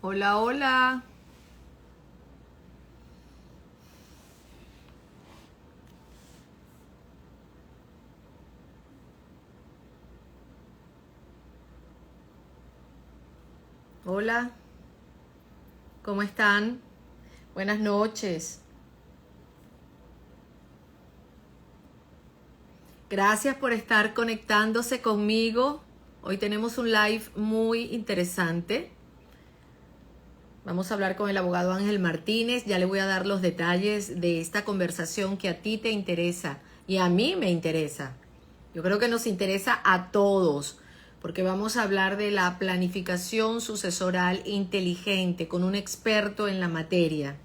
Hola, hola. Hola, ¿cómo están? Buenas noches. Gracias por estar conectándose conmigo. Hoy tenemos un live muy interesante. Vamos a hablar con el abogado Ángel Martínez. Ya le voy a dar los detalles de esta conversación que a ti te interesa y a mí me interesa. Yo creo que nos interesa a todos, porque vamos a hablar de la planificación sucesoral inteligente con un experto en la materia.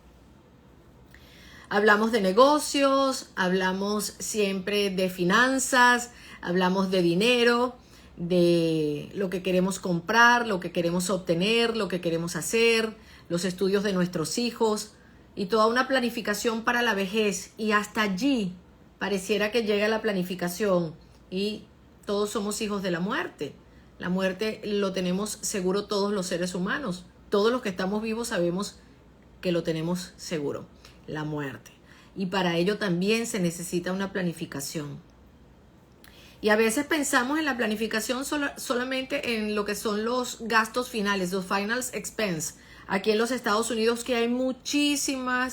Hablamos de negocios, hablamos siempre de finanzas, hablamos de dinero, de lo que queremos comprar, lo que queremos obtener, lo que queremos hacer, los estudios de nuestros hijos y toda una planificación para la vejez. Y hasta allí pareciera que llega la planificación y todos somos hijos de la muerte. La muerte lo tenemos seguro todos los seres humanos. Todos los que estamos vivos sabemos que lo tenemos seguro, la muerte. Y para ello también se necesita una planificación. Y a veces pensamos en la planificación solamente en lo que son los gastos finales, los final expense. Aquí en los Estados Unidos que hay muchísima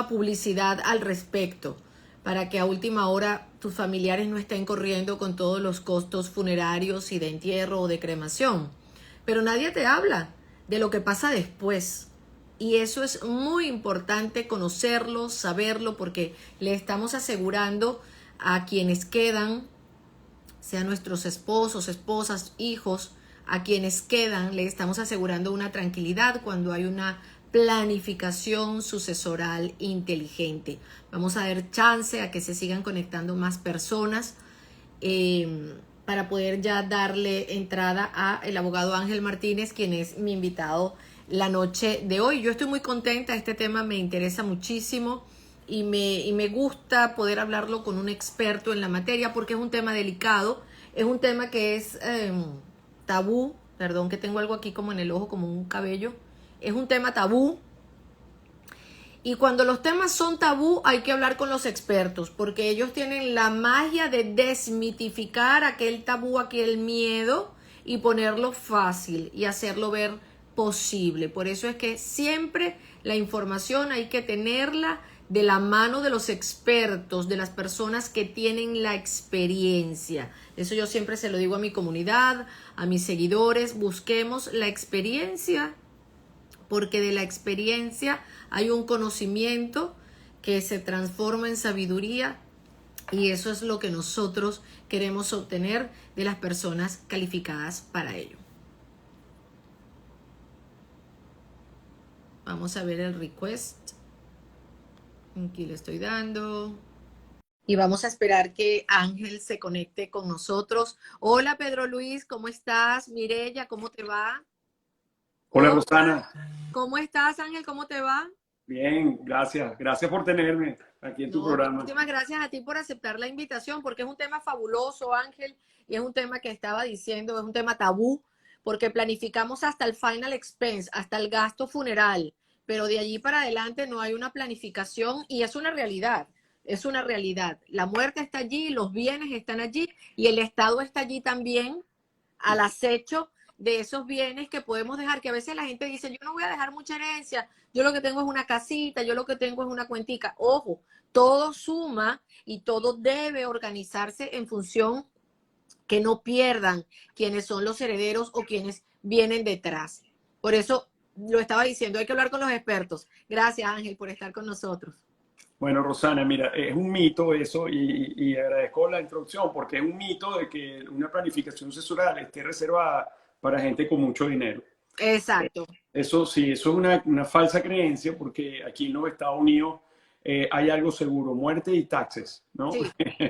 publicidad al respecto para que a última hora tus familiares no estén corriendo con todos los costos funerarios y de entierro o de cremación. Pero nadie te habla de lo que pasa después. Y eso es muy importante conocerlo, saberlo, porque le estamos asegurando a quienes quedan, sean nuestros esposos, esposas, hijos, a quienes quedan, le estamos asegurando una tranquilidad cuando hay una planificación sucesoral inteligente. Vamos a dar chance a que se sigan conectando más personas para poder ya darle entrada a el abogado Ángel Martínez, quien es mi invitado la noche de hoy. Yo estoy muy contenta, este tema me interesa muchísimo y me gusta poder hablarlo con un experto en la materia porque es un tema delicado, es un tema que es tabú, perdón que tengo algo aquí como en el ojo, como un cabello, es un tema tabú. Y cuando los temas son tabú hay que hablar con los expertos porque ellos tienen la magia de desmitificar aquel tabú, aquel miedo y ponerlo fácil y hacerlo ver posible. Por eso es que siempre la información hay que tenerla de la mano de los expertos, de las personas que tienen la experiencia. Eso yo siempre se lo digo a mi comunidad, a mis seguidores, busquemos la experiencia porque de la experiencia hay un conocimiento que se transforma en sabiduría y eso es lo que nosotros queremos obtener de las personas calificadas para ello. Vamos a ver el request. Aquí le estoy dando. Y vamos a esperar que Ángel se conecte con nosotros. Hola Pedro Luis, ¿cómo estás? Mireya, ¿cómo te va? Hola Hola, Rosana, ¿cómo estás Ángel? ¿Cómo te va? bien, gracias. Gracias por tenerme aquí en tu No, programa. muchísimas gracias a ti por aceptar la invitación, porque es un tema fabuloso, Ángel, y es un tema que estaba diciendo, es un tema tabú, porque planificamos hasta el final expense, hasta el gasto funeral, pero de allí para adelante no hay una planificación y es una realidad, es una realidad. La muerte está allí, los bienes están allí y el Estado está allí también al acecho de esos bienes que podemos dejar, que a veces la gente dice, yo no voy a dejar mucha herencia, yo lo que tengo es una casita, yo lo que tengo es una cuentica. Ojo, todo suma y todo debe organizarse en función que no pierdan quienes son los herederos o quienes vienen detrás. Por eso lo estaba diciendo, hay que hablar con los expertos. Gracias Ángel por estar con nosotros. Bueno, Rosana, mira, es un mito eso y agradezco la introducción porque es un mito de que una planificación sucesoral esté reservada para gente con mucho dinero. Exacto. Eso sí, eso es una falsa creencia porque aquí en los Estados Unidos hay algo seguro, muerte y taxes, ¿no? Sí,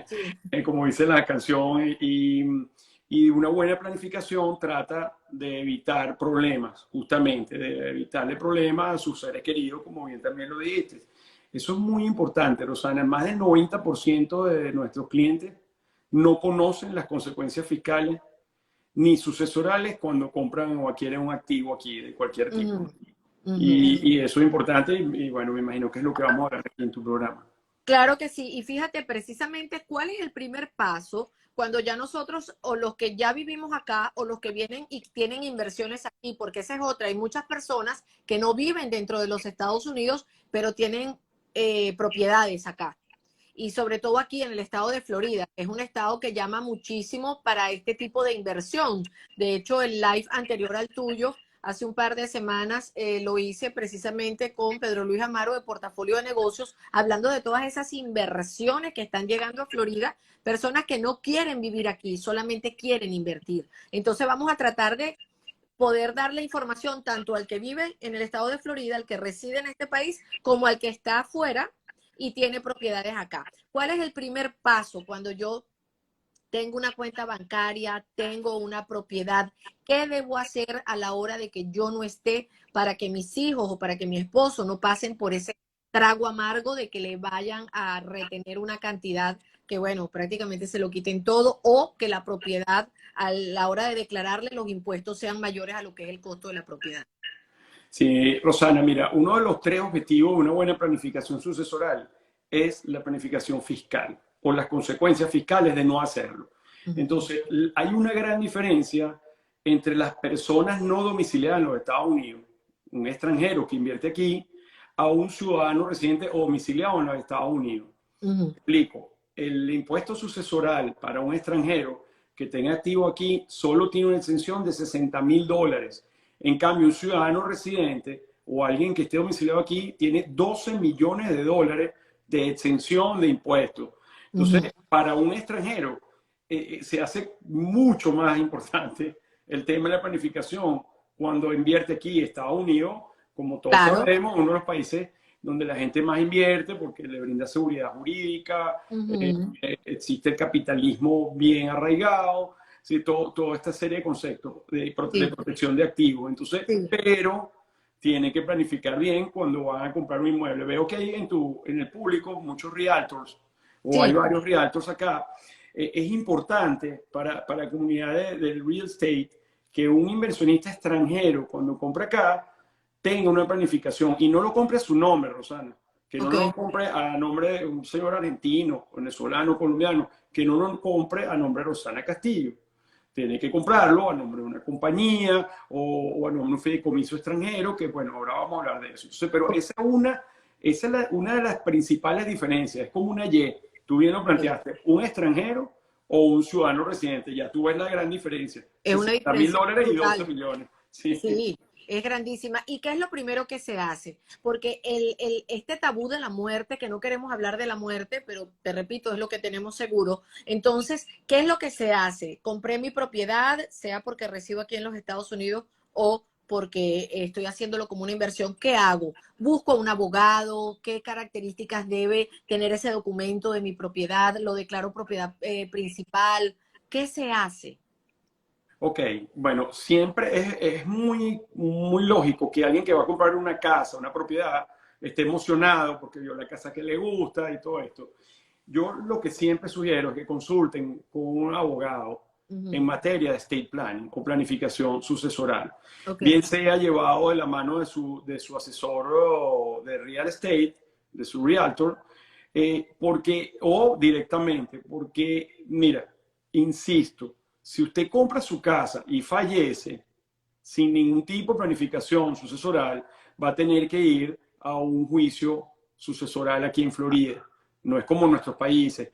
sí. Como dice la canción, y una buena planificación trata de evitar problemas, justamente, de evitarle problemas a sus seres queridos, como bien también lo dijiste. Eso es muy importante, Rosana. Más del 90% de nuestros clientes no conocen las consecuencias fiscales ni sucesorales cuando compran o adquieren un activo aquí de cualquier tipo. Ujú, ujú. Y eso es importante y bueno, me imagino que es lo que vamos a hablar aquí en tu programa. Claro que sí. Y fíjate precisamente cuál es el primer paso cuando ya nosotros, o los que ya vivimos acá, o los que vienen y tienen inversiones aquí, porque esa es otra. Hay muchas personas que no viven dentro de los Estados Unidos, pero tienen propiedades acá. Y sobre todo aquí en el estado de Florida, es un estado que llama muchísimo para este tipo de inversión. De hecho, el live anterior al tuyo, hace un par de semanas, lo hice precisamente con Pedro Luis Amaro de Portafolio de Negocios, hablando de todas esas inversiones que están llegando a Florida, personas que no quieren vivir aquí, solamente quieren invertir. Entonces vamos a tratar de poder darle información tanto al que vive en el estado de Florida, al que reside en este país, como al que está afuera y tiene propiedades acá. ¿Cuál es el primer paso cuando yo tengo una cuenta bancaria, tengo una propiedad? ¿Qué debo hacer a la hora de que yo no esté para que mis hijos o para que mi esposo no pasen por ese trago amargo de que le vayan a retener una cantidad que, bueno, prácticamente se lo quiten todo, o que la propiedad a la hora de declararle los impuestos sean mayores a lo que es el costo de la propiedad? Sí, Rosana, mira, uno de los tres objetivos de una buena planificación sucesoral es la planificación fiscal o las consecuencias fiscales de no hacerlo. Entonces, hay una gran diferencia entre las personas no domiciliadas en los Estados Unidos, un extranjero que invierte aquí, a un ciudadano residente o domiciliado en los Estados Unidos. Uh-huh. Explico, el impuesto sucesoral para un extranjero que tenga activo aquí solo tiene una exención de $60,000. En cambio, un ciudadano residente o alguien que esté domiciliado aquí tiene $12 millones de exención de impuestos. Entonces, Uh-huh. para un extranjero se hace mucho más importante el tema de la planificación cuando invierte aquí en Estados Unidos, como todos Claro. sabemos, uno de los países donde la gente más invierte porque le brinda seguridad jurídica, Uh-huh. existe el capitalismo bien arraigado, ¿sí? Toda esta serie de conceptos de Sí, protección de activos. Entonces, sí, pero tienen que planificar bien cuando van a comprar un inmueble. Veo que hay en el público muchos realtors, o hay sí. varios realtors acá. Es importante para la comunidad del real estate que un inversionista extranjero, cuando compra acá, tenga una planificación y no lo compre a su nombre, Rosana, que no Ok. lo compre a nombre de un señor argentino, venezolano, colombiano, que no lo compre a nombre de Rosana Castillo. Tiene que comprarlo a nombre de una compañía o a nombre de un fideicomiso extranjero, que bueno, ahora vamos a hablar de eso. Entonces, pero esa es una de las principales diferencias, es como una Y. Tú bien lo planteaste, un extranjero o un ciudadano residente, ya tú ves la gran diferencia. Es una sesenta mil diferencia dólares y 12 brutal. millones. Sí. Sí, es grandísima. ¿Y qué es lo primero que se hace? Porque este tabú de la muerte, que no queremos hablar de la muerte, pero te repito, es lo que tenemos seguro. Entonces, ¿qué es lo que se hace? Compré mi propiedad, sea porque resido aquí en los Estados Unidos o porque estoy haciéndolo como una inversión. ¿Qué hago? ¿Busco un abogado? ¿Qué características debe tener ese documento de mi propiedad? ¿Lo declaro propiedad principal? ¿Qué se hace? Ok, bueno, siempre es muy lógico que alguien que va a comprar una casa, una propiedad, esté emocionado porque vio la casa que le gusta y todo esto. Yo lo que siempre sugiero es que consulten con un abogado Ujú. en materia de estate planning o planificación sucesoral, Ok. bien sea llevado de la mano de su asesor de real estate, de su realtor, o directamente, porque, mira, insisto, si usted compra su casa y fallece sin ningún tipo de planificación sucesoral, va a tener que ir a un juicio sucesoral aquí en Florida. No es como en nuestros países.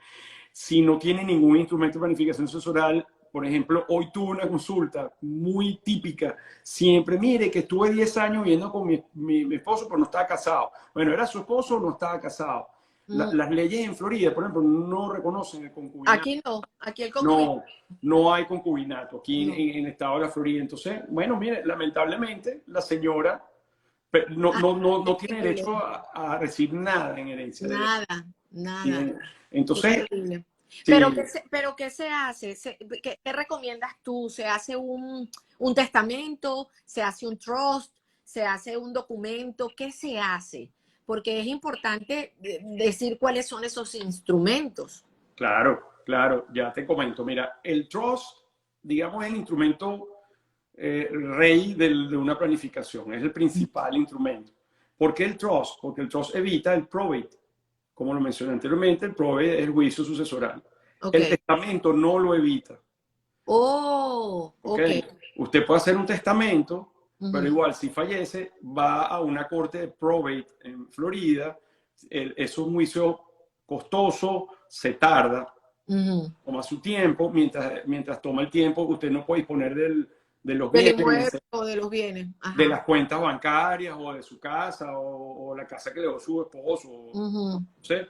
Si no tiene ningún instrumento de planificación sucesoral, por ejemplo, hoy tuve una consulta muy típica. Siempre, mire, que estuve 10 años viviendo con mi esposo, pero no estaba casado. Bueno, ¿era su esposo o no estaba casado? Mm, Las leyes en Florida, por ejemplo, no reconocen el concubinato. aquí no, aquí el concubinato No, no hay concubinato aquí no. en el estado de la Florida. Entonces, bueno, mire, lamentablemente la señora no, Ah, no, no, no tiene terrible. derecho a recibir nada en herencia. Nada, nada. Qué Entonces, terrible. sí, Pero ¿qué se hace? ¿Qué recomiendas tú? ¿Se hace un testamento? ¿Se hace un trust? ¿Se hace un documento? ¿Qué se hace? Porque es importante decir cuáles son esos instrumentos. claro, claro, ya te comento. Mira, el trust digamos, el instrumento rey de una planificación, es el principal instrumento. ¿Por qué el trust? Porque el trust evita el probate. Como lo mencioné anteriormente, el probate es el juicio sucesoral. Ok. El testamento no lo evita. Oh, ¿Ok? ok. Usted puede hacer un testamento, pero Ujú, igual si fallece, va a una corte de probate en Florida. Es un juicio costoso, se tarda, ujú. toma su tiempo. Mientras toma el tiempo, usted no puede disponer de los Del bienes, inmueble o de los bienes. de Ajá. las cuentas bancarias o de su casa o la casa que le dio su esposo. Ujú. No sé.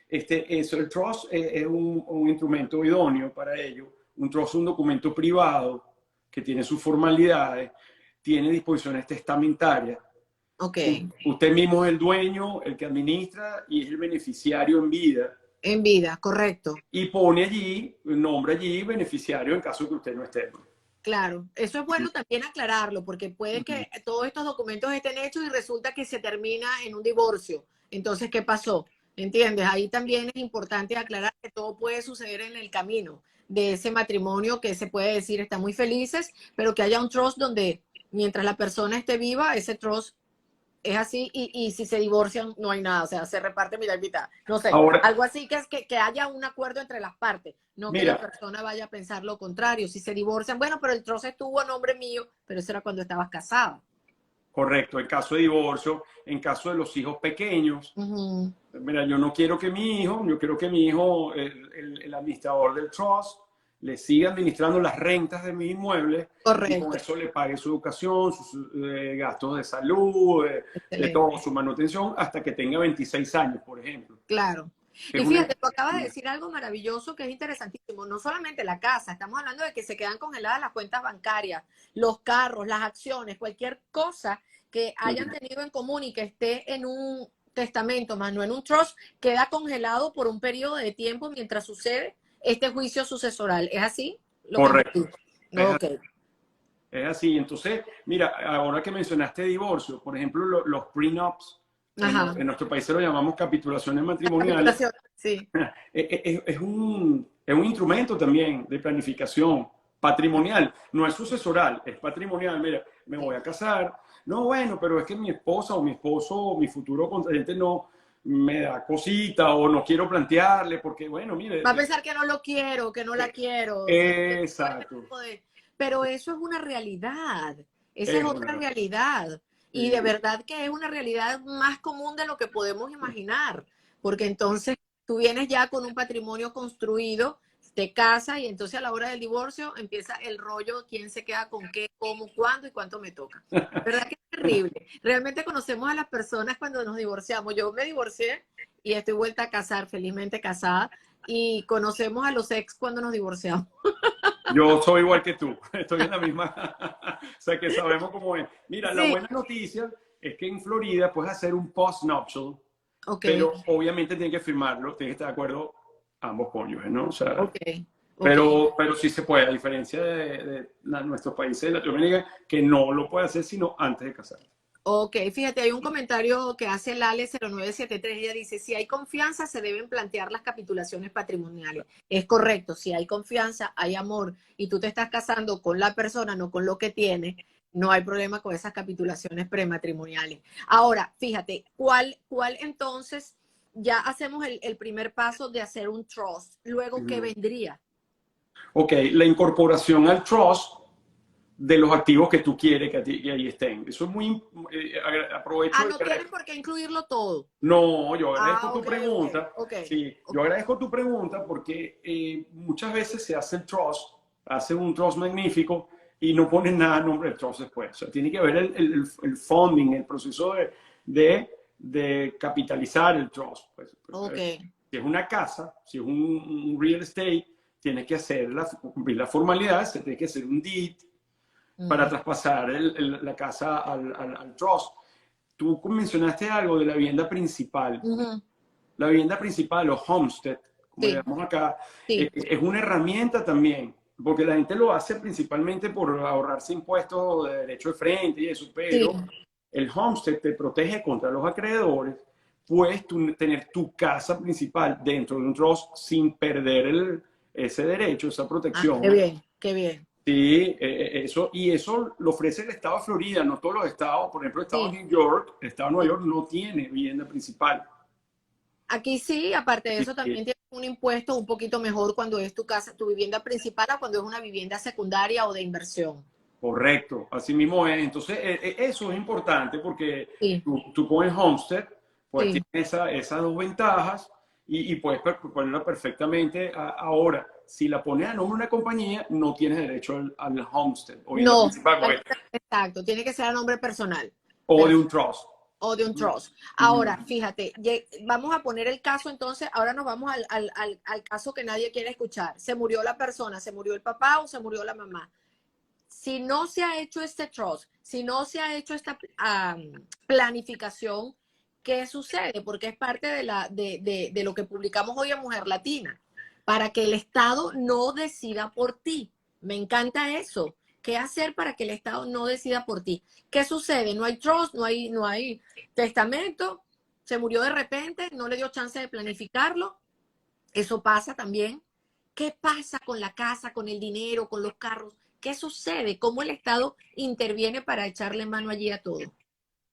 El trust es un instrumento idóneo para ello. Un trust es un documento privado que tiene sus formalidades, tiene disposiciones testamentarias. Ok. Usted mismo es el dueño, el que administra y es el beneficiario en vida. En vida, correcto. Y pone allí, nombra allí beneficiario en caso de que usted no esté. Claro, eso es bueno también aclararlo, porque puede que todos estos documentos estén hechos y resulta que se termina en un divorcio. Entonces, ¿qué pasó? ¿Entiendes? Ahí también es importante aclarar que todo puede suceder en el camino de ese matrimonio que se puede decir están muy felices, pero que haya un trust donde mientras la persona esté viva, ese trust es así y si se divorcian no hay nada, o sea, se reparte mitad y mitad. No sé, Ahora, algo así que es que haya un acuerdo entre las partes, no que la mira, persona vaya a pensar lo contrario. Si se divorcian, bueno, pero el trozo estuvo a nombre mío, pero eso era cuando estabas casada. correcto, en caso de divorcio, en caso de los hijos pequeños, Ujú. mira, yo no quiero que mi hijo, yo quiero que mi hijo, el administrador del trust, le siga administrando las rentas de mis inmuebles y con Correcto, eso le pague su educación, sus gastos de salud, de excelente, todo, su manutención, hasta que tenga 26 años, por ejemplo. claro. Que es Y una, fíjate, tú acabas de decir algo maravilloso que es interesantísimo. No solamente la casa, estamos hablando de que se quedan congeladas las cuentas bancarias, los carros, las acciones, cualquier cosa que hayan tenido en común y que esté en un testamento, más no en un trust, queda congelado por un periodo de tiempo mientras sucede este juicio sucesoral. ¿Es así lo que correcto. entendí? Es Ok. Es así. Entonces, mira, ahora que mencionaste divorcio, por ejemplo, los prenups, Ajá. en nuestro país se lo llamamos capitulaciones matrimoniales, Capitulación, sí. es un instrumento también de planificación patrimonial. No es sucesoral, es patrimonial. Mira, me voy a casar. No, bueno, pero es que mi esposa o mi esposo o mi futuro contrayente no me da cosita o no quiero plantearle porque, bueno, Va a mire, pensar que no lo quiero, que no la quiero. Todo ese exacto. tipo de... Pero eso es una realidad. Esa es Es otra una, realidad. Y de sí, verdad que es una realidad más común de lo que podemos imaginar. Porque entonces tú vienes ya con un patrimonio construido, te casas y entonces a la hora del divorcio empieza el rollo, quién se queda con qué, cómo, cuándo y cuánto me toca. ¿Verdad que es terrible? Realmente conocemos a las personas cuando nos divorciamos. Yo me divorcié y estoy vuelta a casar, felizmente casada, y conocemos a los ex cuando nos divorciamos. yo soy igual que tú, estoy en la misma, o sea que sabemos cómo es. Mira, la Sí, buena noticia es que en Florida puedes hacer un post-nuptial, ok, pero obviamente tienes que firmarlo, tienes que estar de acuerdo ambos cónyuges, ¿no? O sea, ok, ok. pero sí se puede, a diferencia de nuestros países de Latinoamérica, que no lo puede hacer sino antes de casar. Ok, fíjate, hay un comentario que hace Lale 0973. Ella dice, si hay confianza, se deben plantear las capitulaciones patrimoniales. Es correcto, si hay confianza, hay amor, y tú te estás casando con la persona, no con lo que tiene, no hay problema con esas capitulaciones prematrimoniales. Ahora, fíjate, ¿cuál entonces, ya hacemos el primer paso de hacer un trust, luego qué vendría? Ok, la incorporación al trust de los activos que tú quieres que ahí estén. Eso es muy, Ah, aprovecho de no tienen por qué incluirlo todo. No, yo agradezco Ah, tu ok, ok, pregunta. ok, Sí, yo ok. agradezco tu pregunta porque muchas veces se hace el trust, hace un trust magnífico y no ponen nada a nombre del trust después. O sea, tiene que haber el funding, el proceso de capitalizar el trust. Pues, Ok. si es una casa, si es un real estate, tienes que cumplir las formalidades, se tiene que hacer un deed para Ujú, traspasar la casa al trust. Tú mencionaste algo de la vivienda principal. ujú. La vivienda principal, o homestead, como le Sí, llamamos acá, sí. es una herramienta también, porque la gente lo hace principalmente por ahorrarse impuestos de derecho de frente y eso, Sí, pero el homestead te protege contra los acreedores, puedes tener tu casa principal dentro de un trust sin perder ese derecho, esa ah, protección. qué bien, qué bien. Sí, eso, y eso lo ofrece el estado de Florida, no todos los estados. Por ejemplo, el estado de Sí. New York, el estado de Nueva York no tiene vivienda principal. Aquí sí, aparte de Sí, eso, también sí, tienes un impuesto un poquito mejor cuando es tu casa, tu vivienda principal, a cuando es una vivienda secundaria o de inversión. correcto, así mismo es. Entonces, eso es importante porque Sí, tú con el homestead, pues sí. tienes esas dos ventajas y puedes ponerla perfectamente. Ahora, si la pones a nombre de una compañía, no tienes derecho al homestead o vivienda No, principal, exacto, tiene que ser a nombre personal. o de Perfecto. un trust. O de un trust. Ujú. Ahora, fíjate, vamos a poner el caso entonces, ahora nos vamos al caso que nadie quiere escuchar. Se murió la persona, se murió el papá o se murió la mamá. Si no se ha hecho este trust, si no se ha hecho esta planificación, ¿qué sucede? Porque es parte de lo que publicamos hoy en Mujer Latina, para que el Estado no decida por ti. Me encanta eso. ¿Qué hacer para que el Estado no decida por ti? ¿Qué sucede? No hay trust, no hay testamento, se murió de repente, no le dio chance de planificarlo. Eso pasa también. ¿Qué pasa con la casa, con el dinero, con los carros? ¿Qué sucede? ¿Cómo el Estado interviene para echarle mano allí a todo?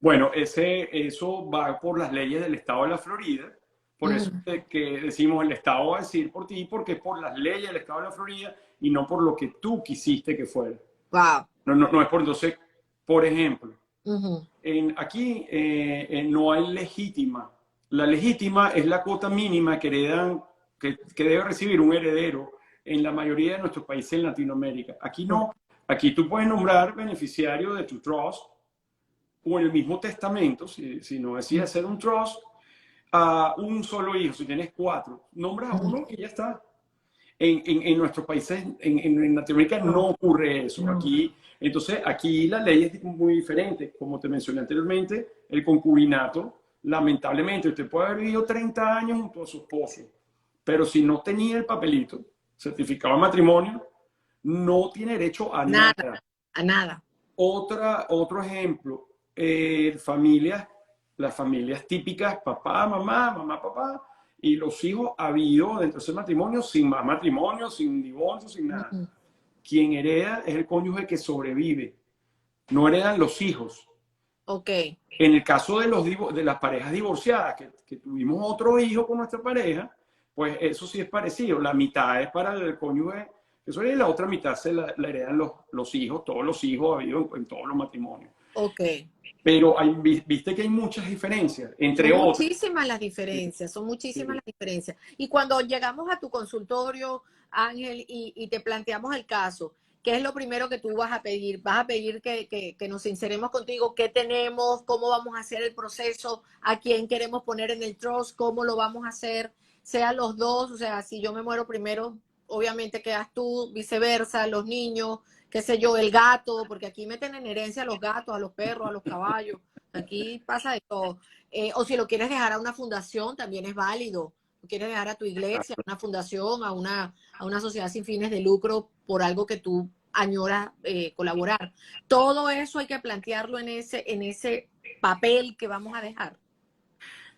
Bueno, eso va por las leyes del estado de la Florida. Por eso Ujú. que decimos el estado va a decir por ti, porque es por las leyes del estado de la Florida y no por lo que tú quisiste que fuera. Wow. No es por entonces, por ejemplo, Ujú. aquí no hay legítima. La legítima es la cuota mínima que heredan, que debe recibir un heredero en la mayoría de nuestros países en Latinoamérica. Aquí Ok. no. Aquí tú puedes nombrar beneficiario de tu trust o en el mismo testamento, si no decides hacer un trust, a un solo hijo. Si tienes cuatro, nombras a Ujú. uno y ya está. En nuestros países, en Latinoamérica, no No, ocurre eso. no. Entonces, aquí la ley es muy diferente. Como te mencioné anteriormente, el concubinato, lamentablemente, usted puede haber vivido 30 años junto a su esposo, pero si no tenía el papelito, certificado de matrimonio, no tiene derecho a Nada, nada. a nada. Otro ejemplo, las familias típicas, papá, mamá, papá, y los hijos habido dentro de ese matrimonio, sin más matrimonio, sin divorcio, sin nada. Ujú. Quien hereda es el cónyuge que sobrevive, no heredan los hijos. Ok. En el caso de las parejas divorciadas, que tuvimos otro hijo con nuestra pareja, pues eso sí es parecido. La mitad es para el cónyuge que sobrevive y la otra mitad la heredan los hijos, todos los hijos habidos en todos los matrimonios. Ok. Pero viste que hay muchas diferencias, Son entre otras. muchísimas las Sí, diferencias, son muchísimas sí. las diferencias. Y cuando llegamos a tu consultorio, Ángel, y te planteamos el caso, ¿qué es lo primero que tú vas a pedir? ¿Vas a pedir que nos sinceremos contigo? ¿Qué tenemos? ¿Cómo vamos a hacer el proceso? ¿A quién queremos poner en el trust? ¿Cómo lo vamos a hacer? Sean los dos, o sea, si yo me muero primero, obviamente quedas tú, viceversa, los niños, qué sé yo, el gato, porque aquí meten en herencia a los gatos, a los perros, a los caballos. Aquí pasa de todo. O si lo quieres dejar a una fundación, también es válido. Lo quieres dejar a tu iglesia, a una fundación, a una sociedad sin fines de lucro por algo que tú añoras colaborar. Todo eso hay que plantearlo en ese papel que vamos a dejar.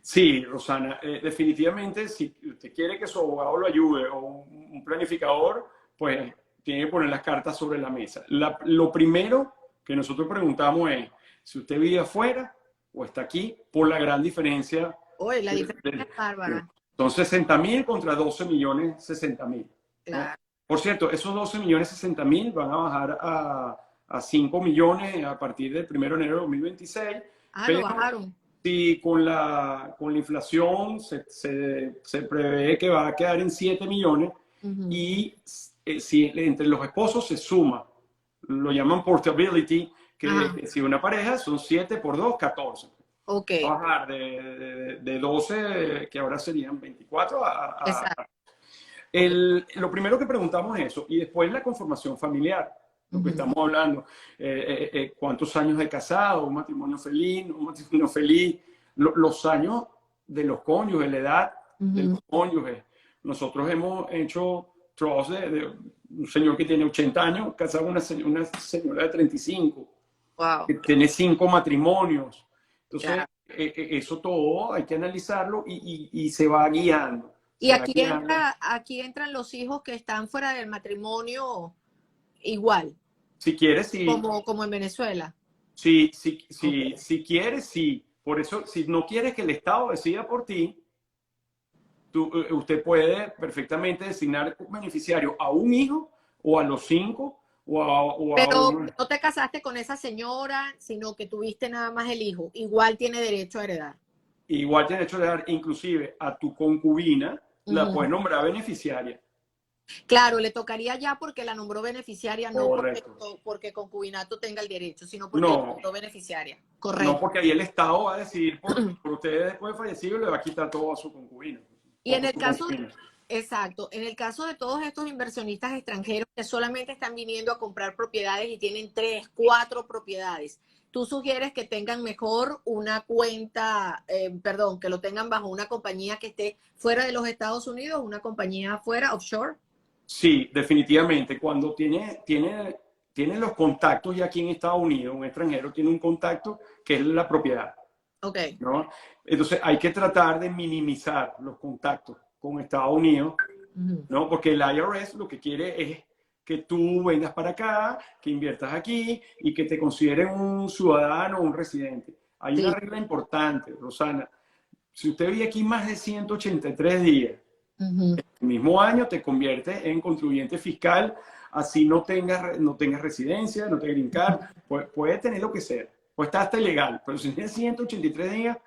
Sí, Rosana, definitivamente si usted quiere que su abogado lo ayude o un planificador, pues tiene que poner las cartas sobre la mesa. Lo primero que nosotros preguntamos es si usted vive afuera o está aquí por la gran diferencia. Oye, la de- diferencia es de- bárbara. Son 60.000 contra 12 millones 60.000, ¿no? Claro. Por cierto, esos 12 millones 60.000 van a bajar a 5 millones a partir del 1 de enero de 2026, Ah, lo pero bajaron. sí, con la inflación se prevé que va a quedar en 7 millones Ujú. y si entre los esposos se suma, lo llaman portability, Ajá. que si una pareja son 7 por 2, 14. Ok. Va a bajar de 12, que ahora serían 24, Exacto. lo primero que preguntamos es eso, y después la conformación familiar, lo que Ujú. estamos hablando, cuántos años de casado, un matrimonio feliz, un matrimonio feliz, los años de los cónyuges, la edad de Ujú. los cónyuges. Nosotros hemos hecho trust de un señor que tiene 80 años, casado con una señora de 35, Wow. que tiene 5 matrimonios. Entonces, Claro. eso todo hay que analizarlo y se va guiando. Y Se va aquí guiando. aquí entran los hijos que están fuera del matrimonio. igual, Si quieres, sí. como en Venezuela. Ok. Si quieres, sí. Por eso, si no quieres que el Estado decida por ti, usted puede perfectamente designar beneficiario a un hijo o a los cinco o a Pero uno. no te casaste con esa señora, sino que tuviste nada más el hijo. Igual tiene derecho a heredar. Igual tiene derecho de dar, inclusive a tu concubina, la Ujú. puedes nombrar beneficiaria. Claro, le tocaría ya porque la nombró beneficiaria, no Correcto. porque concubinato tenga el derecho, sino porque la No, nombró beneficiaria. no, Correcto. porque ahí el Estado va a decidir por ustedes después de fallecido y le va a quitar todo a su concubina Y o en a el su caso, concubina. exacto, en el caso de todos estos inversionistas extranjeros que solamente están viniendo a comprar propiedades y tienen 3, 4 propiedades, tú sugieres que tengan mejor una cuenta, perdón, que lo tengan bajo una compañía que esté fuera de los Estados Unidos, una compañía fuera, offshore. Sí, definitivamente. Cuando tiene los contactos ya aquí en Estados Unidos, un extranjero tiene un contacto que es la propiedad, Ok. ¿no? Entonces hay que tratar de minimizar los contactos con Estados Unidos, Ujú. ¿no? Porque el IRS lo que quiere es que tú vengas para acá, que inviertas aquí y que te consideren un ciudadano o un residente. Hay una Sí. regla importante, Rosana. Si usted vive aquí más de 183 días, Ujú. el mismo año te conviertes en contribuyente fiscal, así no tengas residencia, no tengas green card, puede tener lo que sea, puede estar hasta ilegal, pero si tienes 183 días,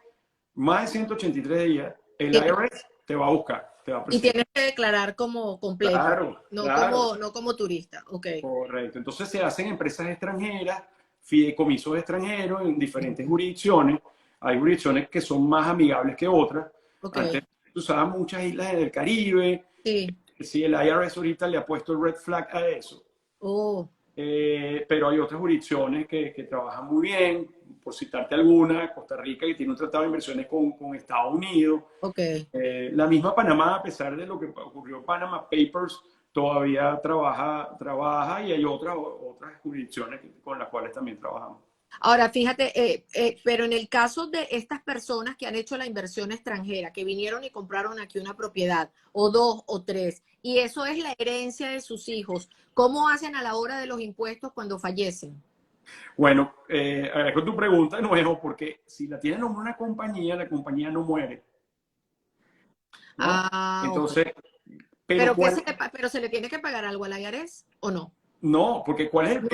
más de 183 días, el IRS te va a buscar, te va a Y perseguir. tienes que declarar como completo, Claro, claro, no como turista. Ok. correcto. Entonces se hacen empresas extranjeras, fideicomisos extranjeros en diferentes jurisdicciones. Hay jurisdicciones que son más amigables que otras. Ok. Antes se usaban muchas islas del Caribe. Sí. Sí, el IRS ahorita le ha puesto el red flag a eso. Oh, Pero hay otras jurisdicciones que trabajan muy bien, por citarte alguna, Costa Rica, que tiene un tratado de inversiones con Estados Unidos. ok. La misma Panamá, a pesar de lo que ocurrió en Panama Papers, todavía trabaja y hay otras jurisdicciones con las cuales también trabajamos. Ahora, fíjate, pero en el caso de estas personas que han hecho la inversión extranjera, que vinieron y compraron aquí una propiedad, o dos o tres, y eso es la herencia de sus hijos, ¿cómo hacen a la hora de los impuestos cuando fallecen? Bueno, agradezco tu pregunta de nuevo, porque si la tienen en una compañía, la compañía no muere, ¿no? Ah, ok. Entonces, pero ¿cuál? Pero se le tiene que pagar algo al IRS o no? No, porque ¿cuál es No.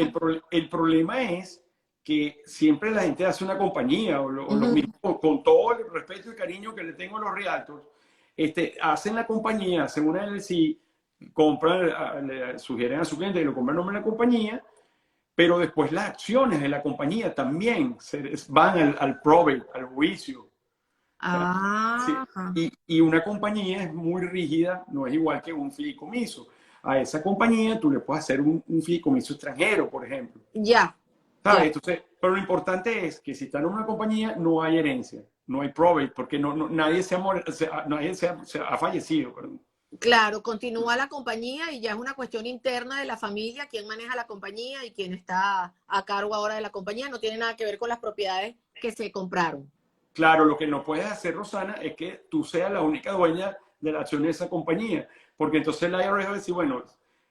el problema? Es que siempre la gente hace una compañía, o los Ujú. mismos, con todo el respeto y cariño que le tengo a los realtors, hacen la compañía, hacen una LLC, compran, le sugieren a su cliente que lo compre en nombre de la compañía, pero después las acciones de la compañía también van al probate, al juicio. O sea, sí, Ah, y una compañía es muy rígida, no es igual que un fideicomiso. A esa compañía tú le puedes hacer un fideicomiso extranjero, por ejemplo. ya, ¿Sabes? ya. Entonces, pero lo importante es que si están en una compañía no hay herencia, no hay probate, porque nadie, nadie se ha fallecido. Perdón. Claro, continúa la compañía y ya es una cuestión interna de la familia, quién maneja la compañía y quién está a cargo ahora de la compañía. No tiene nada que ver con las propiedades que se compraron. Claro, lo que no puedes hacer, Rosana, es que tú seas la única dueña de la acción de esa compañía, porque entonces la IRS va a decir, bueno,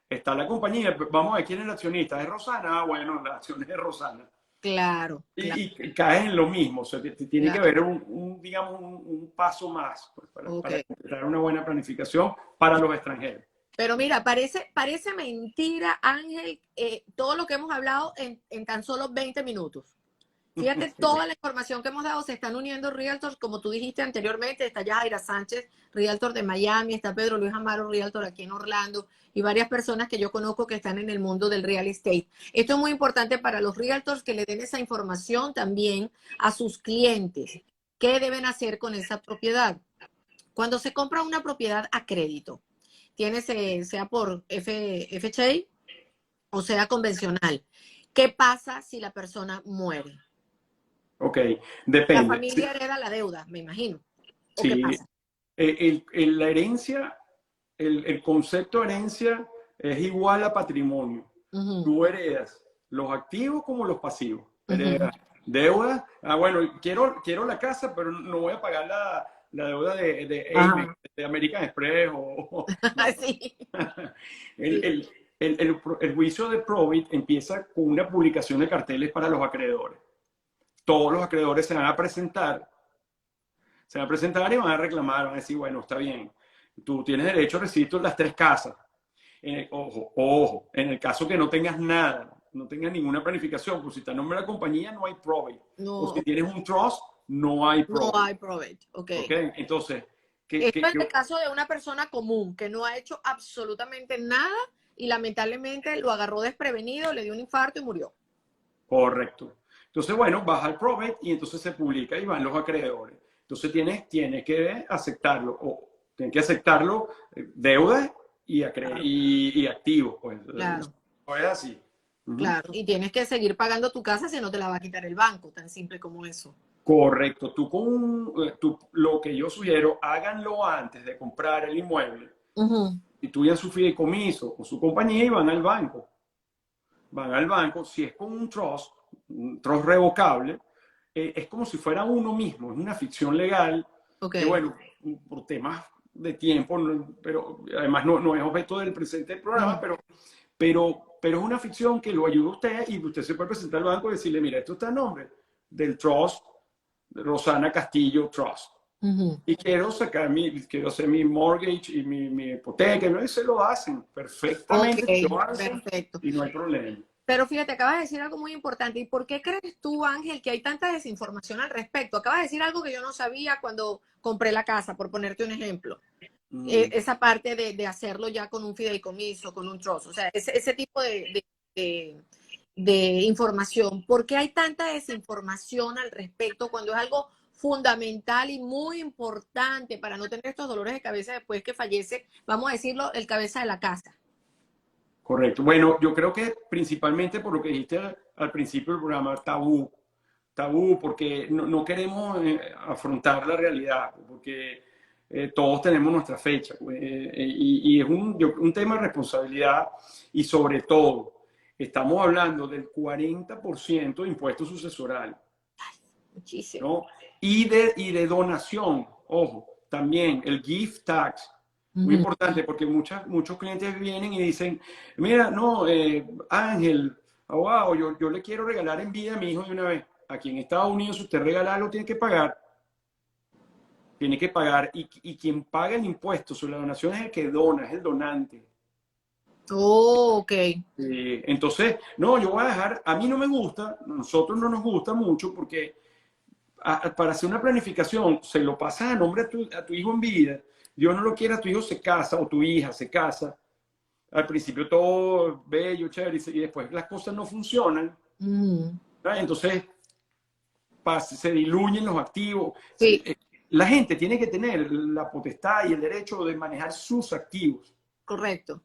está la compañía, vamos a ver quién es el accionista, ¿es Rosana? Ah, bueno, la acción es de Rosana. Claro, claro, Y caes en lo mismo, o sea, tiene que claro. haber digamos, un paso más pues, Ok. para completar una buena planificación para los extranjeros. Pero mira, parece mentira, Ángel, todo lo que hemos hablado en tan solo 20 minutos. Fíjate, toda la información que hemos dado, se están uniendo realtors, como tú dijiste anteriormente, está Yajaira Sánchez, realtor de Miami, está Pedro Luis Amaro, realtor aquí en Orlando, y varias personas que yo conozco que están en el mundo del real estate. Esto es muy importante para los realtors que le den esa información también a sus clientes. ¿Qué deben hacer con esa propiedad? Cuando se compra una propiedad a crédito, tiene sea por FHA o sea convencional, ¿qué pasa si la persona muere? Ok, La depende. familia hereda la deuda, me imagino. ¿O qué Sí, pasa? la herencia, el concepto de herencia es igual a patrimonio. Ujú, Tú heredas los activos como los pasivos. ujú. Heredas deuda. Bueno, quiero la casa, pero no voy a pagar la deuda de Amex, Ajá. de American Express no. Sí, El, sí. el- el juicio de probate empieza con una publicación de carteles para los acreedores. Todos los acreedores se van a presentar y van a reclamar, van a decir, bueno, está bien, tú tienes derecho a recibir las 3 casas. Ojo, en el caso que no tengas nada, no tengas ninguna planificación, pues si está en nombre de la compañía no hay probate. O si No, tienes un trust, no hay no probate. hay probate. Ok. ¿Ok? Entonces, Esto es el caso de una persona común que no ha hecho absolutamente nada y lamentablemente lo agarró desprevenido, le dio un infarto y murió. correcto. Entonces, bueno, vas al probate y entonces se publica y van los acreedores. Entonces tienes que aceptarlo, o tienes que aceptarlo deuda Claro, y activos, pues. claro, No es así. claro. Y tienes que seguir pagando tu casa si no te la va a quitar el banco, tan simple como eso. Correcto. Lo que yo sugiero, háganlo antes de comprar el inmueble. Ujú. Instituyan su fideicomiso con su compañía y van al banco. Van al banco, si es con un trust revocable, es como si fuera uno mismo, es una ficción legal, Ok. que bueno, por temas de tiempo, pero además no es objeto del presente del programa, Ujú. pero es una ficción que lo ayuda a usted y usted se puede presentar al banco y decirle, mira, esto está en nombre del trust, de Rosana Castillo Trust. Ujú. Y quiero hacer mi mortgage y mi hipoteca, y se lo hacen Ok, perfectamente, lo hacen perfecto. y no hay problema. Pero fíjate, acabas de decir algo muy importante. ¿Y por qué crees tú, Ángel, que hay tanta desinformación al respecto? Acabas de decir algo que yo no sabía cuando compré la casa, por ponerte un ejemplo. Mm, Esa parte de hacerlo ya con un fideicomiso, con un trust, o sea, ese tipo de, de información. ¿Por qué hay tanta desinformación al respecto cuando es algo fundamental y muy importante para no tener estos dolores de cabeza después que fallece, vamos a decirlo, el cabeza de la casa? correcto. Bueno, yo creo que principalmente por lo que dijiste al principio del programa, tabú, porque no queremos afrontar la realidad, porque todos tenemos nuestra fecha, pues, y es un tema de responsabilidad y sobre todo, estamos hablando del 40% de impuestos sucesorales, Muchísimo. ¿no? Y de donación, ojo, también el gift tax, muy Ujú. importante porque muchos clientes vienen y dicen, mira, no, Ángel, wow, yo le quiero regalar en vida a mi hijo de una vez. Aquí en Estados Unidos, si usted regala algo, tiene que pagar, y quien paga el impuesto sobre la donación es el que dona, es el donante. Oh, ok. Entonces, no, yo voy a dejar, a mí no me gusta, a nosotros no nos gusta mucho porque para hacer una planificación, se lo pasas a nombre a tu hijo en vida. Dios no lo quiera, tu hijo se casa o tu hija se casa. Al principio todo bello, chévere, y después las cosas no funcionan. Ujú. Entonces se diluyen los activos. Sí, La gente tiene que tener la potestad y el derecho de manejar sus activos correcto.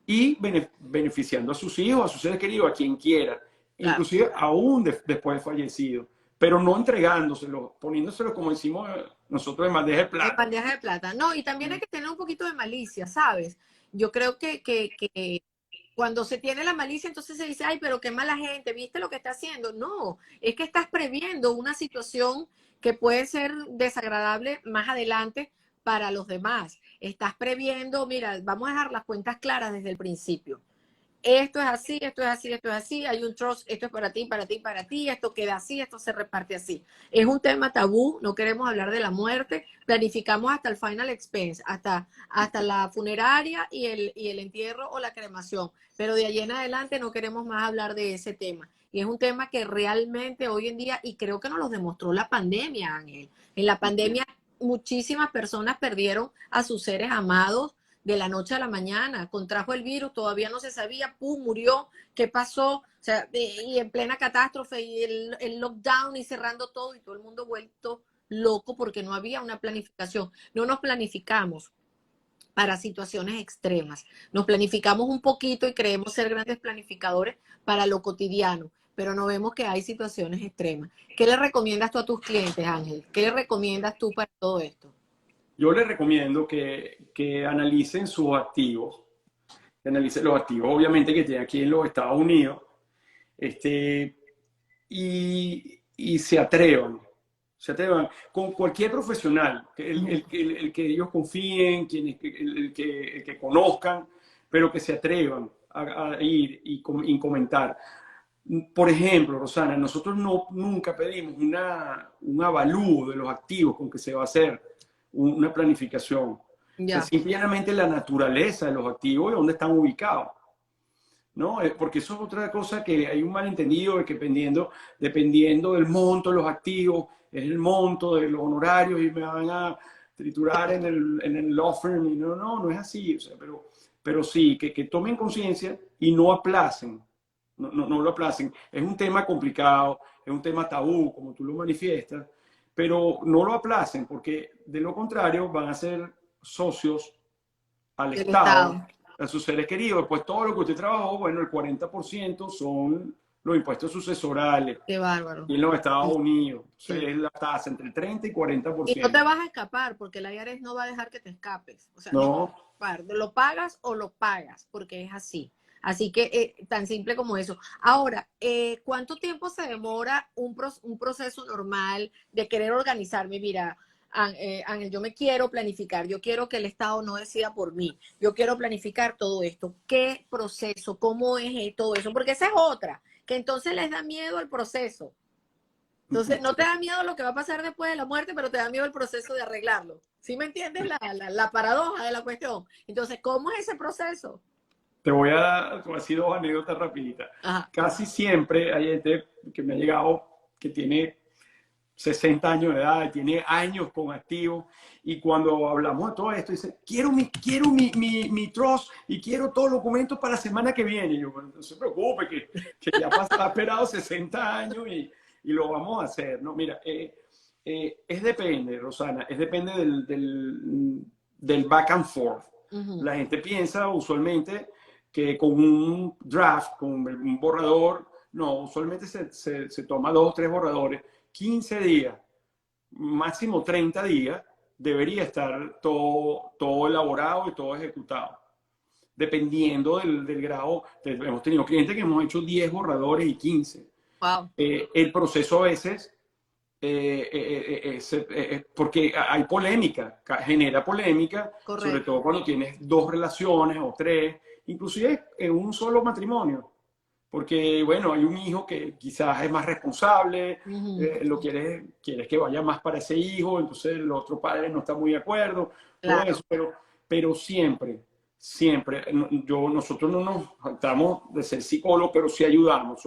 y beneficiando a sus hijos, a sus seres queridos, a quien quiera, Claro. inclusive aún después de fallecido, pero no entregándoselo, poniéndoselo como decimos nosotros en bandeja de En plata. bandeja de plata. No, y también hay que tener un poquito de malicia, ¿sabes? Yo creo que cuando se tiene la malicia, entonces se dice, ay, pero qué mala gente, ¿viste lo que está haciendo? No, es que estás previendo una situación que puede ser desagradable más adelante para los demás. Estás previendo, mira, vamos a dejar las cuentas claras desde el principio. Esto es así, esto es así, esto es así, hay un trust, esto es para ti, para ti, para ti, esto queda así, esto se reparte así. Es un tema tabú, no queremos hablar de la muerte, planificamos hasta el final expense, hasta la funeraria y el entierro o la cremación, pero de allí en adelante no queremos más hablar de ese tema. Y es un tema que realmente hoy en día, y creo que nos lo demostró la pandemia, Ángel. En la pandemia muchísimas personas perdieron a sus seres amados de la noche a la mañana, contrajo el virus, todavía no se sabía, pum, murió, ¿qué pasó? O sea, y en plena catástrofe y el lockdown y cerrando todo y todo el mundo vuelto loco porque no había una planificación. No nos planificamos para situaciones extremas. Nos planificamos un poquito y creemos ser grandes planificadores para lo cotidiano, pero no vemos que hay situaciones extremas. ¿Qué le recomiendas tú a tus clientes, Ángel? ¿Qué le recomiendas tú para todo esto? Yo les recomiendo que analicen sus activos, que analicen los activos, obviamente, que tienen aquí en los Estados Unidos, y se atrevan con cualquier profesional, el que ellos confíen, el que conozcan, pero que se atrevan a ir y comentar. Por ejemplo, Rosana, nosotros nunca pedimos un avalúo de los activos con que se va a hacer una planificación. O sea, Ya, simplemente la naturaleza de los activos y dónde están ubicados. ¿No? Porque eso es otra cosa que hay un malentendido de que dependiendo del monto de los activos, es el monto de los honorarios y me van a triturar en el law firm. Y no es así. O sea, pero sí, que tomen conciencia y no aplacen. No lo aplacen. Es un tema complicado, es un tema tabú, como tú lo manifiestas, pero no lo aplacen porque de lo contrario van a ser socios al del Estado, Estado. a sus seres queridos. Pues todo lo que usted trabajó, bueno, el 40% son los impuestos sucesorales Qué bárbaro. y en los Estados Sí, Unidos. O sea, sí. es la tasa entre el 30 y Y no te 40%. vas a escapar porque el IRS no va a dejar que te escapes. O sea, no te vas ¿No? a escapar. Lo pagas o lo pagas porque es así. Así que tan simple como eso. Ahora, ¿cuánto tiempo se demora un proceso normal de querer organizarme? Mira, Ángel, yo me quiero planificar, yo quiero que el Estado no decida por mí, yo quiero planificar todo esto. ¿Qué proceso? ¿Cómo es todo eso? Porque esa es otra, que entonces les da miedo el proceso. Entonces, no te da miedo lo que va a pasar después de la muerte, pero te da miedo el proceso de arreglarlo. ¿Sí me entiendes la paradoja de la cuestión? Entonces, ¿cómo es ese proceso? Te voy a decir dos anécdotas rapiditas. Ajá. Casi siempre hay gente que me ha llegado que tiene 60 años de edad, tiene años con activos, y cuando hablamos de todo esto, dice, quiero mi trust y quiero todos los documentos para la semana que viene. Y yo, bueno, no se preocupe, que ya ha esperado 60 años y lo vamos a hacer. No, mira, es depende, Rosana, es depende del back and forth. Uh-huh. La gente piensa usualmente que con un draft, con un borrador, no, usualmente se toma 2 o 3 borradores, 15 días, máximo 30 días, debería estar todo elaborado y todo ejecutado. Dependiendo del grado, hemos tenido clientes que hemos hecho 10 borradores y 15. Wow. El proceso a veces, porque hay polémica, genera polémica, sobre Correcto. todo cuando tienes 2 relaciones o 3, inclusive en un solo matrimonio. Porque, bueno, hay un hijo que quizás es más responsable, Uh-huh. quieres que vaya más para ese hijo, entonces el otro padre no está muy de acuerdo, todo Claro. eso, pero siempre, nosotros no nos tratamos de ser psicólogos, pero sí ayudamos,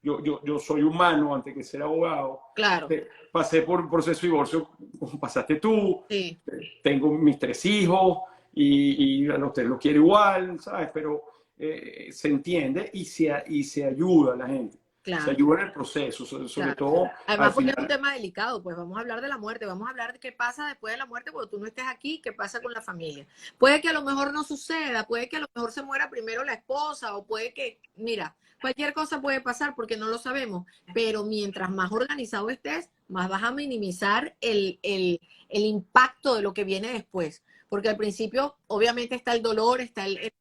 yo soy humano antes que ser abogado, Claro. pasé por un proceso de divorcio como pasaste tú, Sí. tengo mis 3 hijos y a los 3 lo quiero igual, ¿sabes? Pero se entiende y se ayuda a la gente. Se Claro. ayuda en el proceso, sobre Claro. todo al Además, porque es un final. tema delicado, pues vamos a hablar de la muerte, vamos a hablar de qué pasa después de la muerte cuando tú no estés aquí, qué pasa con la familia. Puede que a lo mejor no suceda, puede que a lo mejor se muera primero la esposa o puede que, mira, cualquier cosa puede pasar porque no lo sabemos, pero mientras más organizado estés, más vas a minimizar el impacto de lo que viene después. Porque al principio, obviamente, está el dolor, está el,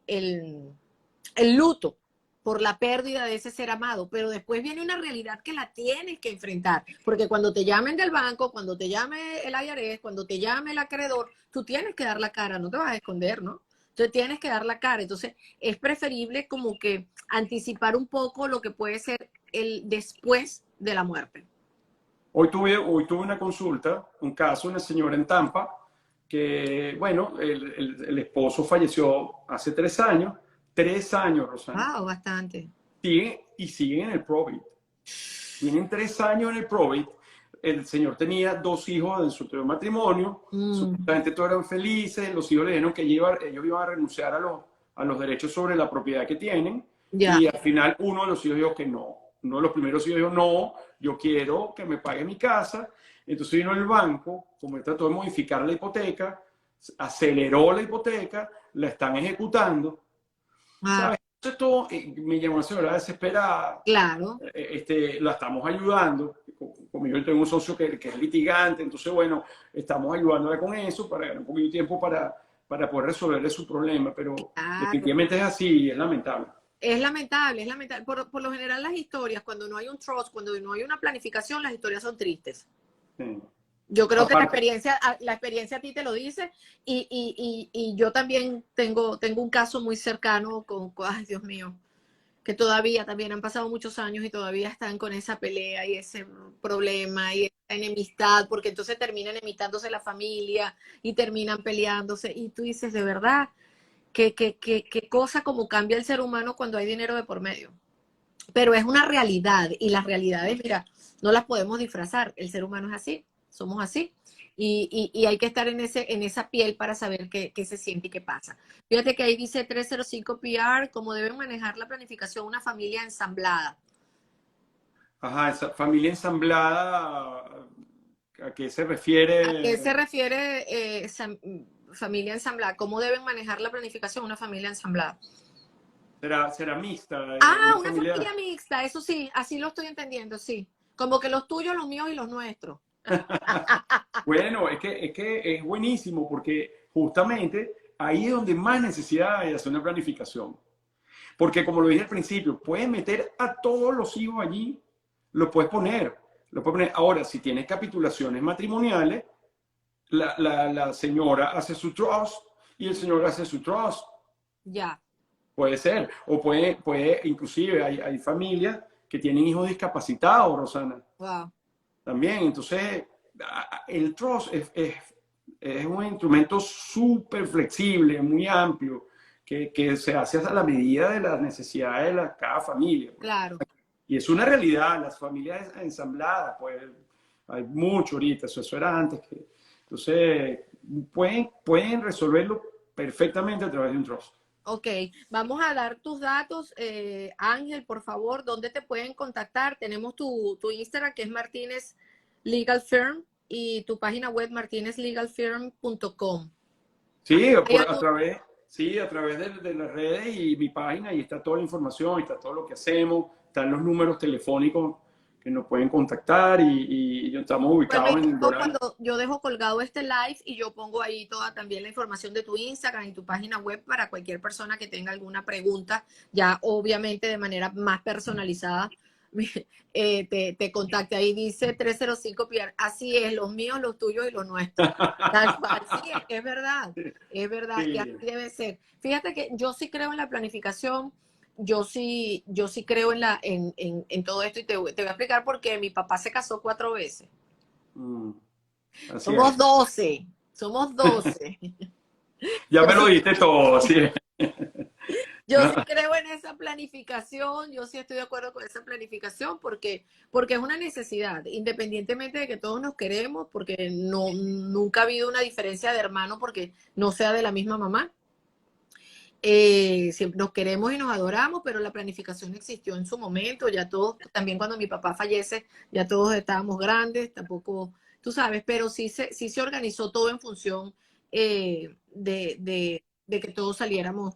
el luto por la pérdida de ese ser amado, pero después viene una realidad que la tienes que enfrentar, porque cuando te llamen del banco, cuando te llame el IRS, cuando te llame el acreedor, tú tienes que dar la cara, no te vas a esconder, ¿no? Entonces tienes que dar la cara, entonces es preferible como que anticipar un poco lo que puede ser el después de la muerte. Hoy tuve una consulta, un caso, una señora en Tampa, que, bueno, el esposo falleció hace 3 años, 3 años, Rosana, Wow, bastante. siguen en el probate. Tienen 3 años en el probate. El señor tenía 2 hijos en su anterior matrimonio. Mm, Supuestamente todos eran felices. Los hijos le dijeron que ellos iban a renunciar a los derechos sobre la propiedad que tienen. ya. Y al final uno de los hijos dijo que no. Uno de los primeros hijos dijo, no, yo quiero que me pague mi casa. Entonces vino el banco, como él trató de modificar la hipoteca, aceleró la hipoteca, la están ejecutando. Ah, ¿Sabes? Esto me llamó una señora desesperada, claro. la estamos ayudando. Conmigo yo tengo un socio que es litigante, entonces, bueno, estamos ayudándola con eso para ganar un poquito de tiempo para poder resolverle su problema, pero Claro. definitivamente es así y es lamentable. Es lamentable, es lamentable. Por lo general las historias, cuando no hay un trust, cuando no hay una planificación, las historias son tristes. Sí. Yo creo que Aparte, la experiencia a ti te lo dice y yo también tengo un caso muy cercano ay Dios mío, que todavía también han pasado muchos años y todavía están con esa pelea y ese problema y esa enemistad, porque entonces terminan enemistándose la familia y terminan peleándose y tú dices, de verdad, qué cosa como cambia el ser humano cuando hay dinero de por medio. Pero es una realidad y las realidades, mira, no las podemos disfrazar. El ser humano es así, somos así. Y hay que estar en esa piel para saber qué se siente y qué pasa. Fíjate que ahí dice 305 PR, cómo deben manejar la planificación una familia ensamblada. ajá, esa familia ensamblada, ¿a qué se ¿A qué refiere? se refiere familia ensamblada? ¿Cómo deben manejar la planificación una familia ensamblada? ¿Será mixta? Ah, Una una familia. familia mixta, eso sí, así lo estoy entendiendo, sí. Como que los tuyos, los míos y los nuestros. Bueno, es que es buenísimo porque justamente ahí es donde más necesidad hay de hacer una planificación. Porque como lo dije al principio, puedes meter a todos los hijos allí, lo puedes poner. Lo puedes poner. Ahora, si tienes capitulaciones matrimoniales, la señora hace su trust y el señor hace su trust. Ya, Puede ser. O inclusive hay familias que tienen hijos discapacitados, Rosana. wow. También, entonces, el trust es un instrumento súper flexible, muy amplio, que se hace a la medida de las necesidades de cada familia. Claro. Y es una realidad, las familias ensambladas, pues hay mucho ahorita, eso era antes. Entonces, pueden resolverlo perfectamente a través de un trust. Ok, vamos a dar tus datos. Ángel, por favor, ¿dónde te pueden contactar? Tenemos tu Instagram, que es Martínez Legal Firm, y tu página web, martinezlegalfirm.com. Sí, Ahí a tu- sí, a través de las redes y mi página, y está toda la información, y está todo lo que hacemos, están los números telefónicos que nos pueden contactar y estamos ubicados Igualmente, en Doral. cuando yo dejo colgado este live y yo pongo ahí toda también la información de tu Instagram y tu página web para cualquier persona que tenga alguna pregunta, ya obviamente de manera más personalizada, te contacte. Ahí dice 305 Pierre, así es, los míos, los tuyos y los nuestros. Tal cual, sí, es verdad, y así Sí. debe ser. Fíjate que yo sí creo en la planificación, yo sí creo en todo esto y te voy a explicar por qué. Mi papá se casó 4 veces. Mm, así Somos es. 12, somos 12. Ya Yo me lo sí, diste todo, así es. yo sí creo en esa planificación, yo sí estoy de acuerdo con esa planificación porque es una necesidad, independientemente de que todos nos queremos, porque nunca ha habido una diferencia de hermano porque no sea de la misma mamá. Siempre nos queremos y nos adoramos, pero la planificación existió en su momento, ya todos, también cuando mi papá fallece, ya todos estábamos grandes, tampoco, tú sabes, pero sí se organizó todo en función de que todos saliéramos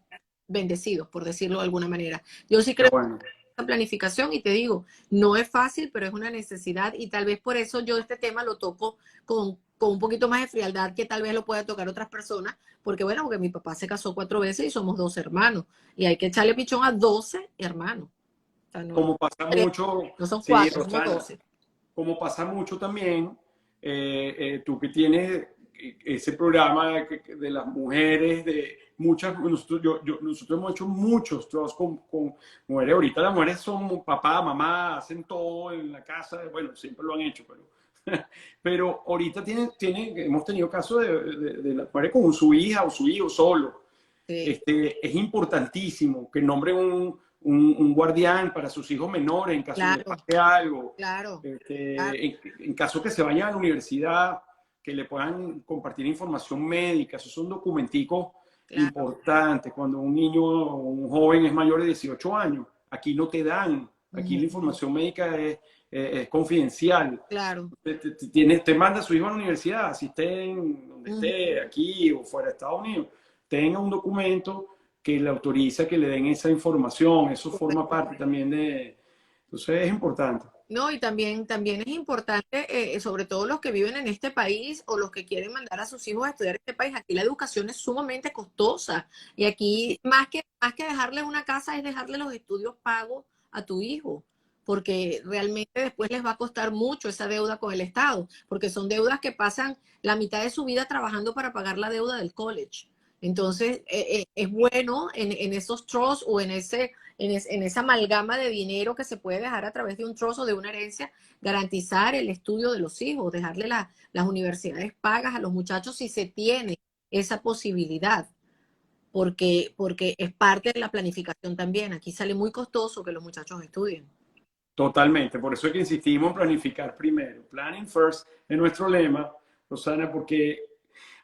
bendecidos, por decirlo de alguna manera. Yo sí Qué creo bueno. en la planificación y te digo, no es fácil, pero es una necesidad y tal vez por eso yo este tema lo toco con un poquito más de frialdad que tal vez lo pueda tocar otras personas, porque bueno, porque mi papá se casó 4 veces y somos 12 hermanos y hay que echarle pichón a 12 hermanos. O sea, no, Como pasa tres, mucho, no son sí, cuatro, somos Rosana, 12. como pasa mucho también, tú que tienes ese programa de las mujeres, de muchas, nosotros hemos hecho muchos trabajos con mujeres. Ahorita las mujeres son papá, mamá, hacen todo en la casa, bueno, siempre lo han hecho, pero ahorita hemos tenido casos de las mujeres con su hija o su hijo solo. Sí, Es importantísimo que nombren un guardián para sus hijos menores en caso de que les claro, pase algo, claro, claro, en caso que se vayan a la universidad, que le puedan compartir información médica. Esos son documenticos claro. importantes. Cuando un niño o un joven es mayor de 18 años, aquí no te dan, aquí la Ujú, información médica es confidencial. claro. Te manda a su hijo a la universidad, si esté en donde Ujú. esté, aquí o fuera de Estados Unidos, tenga un documento que le autoriza que le den esa información. Eso forma parte también de... Entonces es importante. No, y también es importante, sobre todo los que viven en este país o los que quieren mandar a sus hijos a estudiar en este país, aquí la educación es sumamente costosa y aquí más que dejarle una casa es dejarle los estudios pagos a tu hijo, porque realmente después les va a costar mucho esa deuda con el Estado, porque son deudas que pasan la mitad de su vida trabajando para pagar la deuda del college. Entonces, es bueno en esos trusts o en esa amalgama de dinero que se puede dejar a través de un trust o de una herencia, garantizar el estudio de los hijos, dejarle las universidades pagas a los muchachos si se tiene esa posibilidad, porque es parte de la planificación también. Aquí sale muy costoso que los muchachos estudien. Totalmente, por eso es que insistimos en planificar primero. Planning first es nuestro lema, Rosana, porque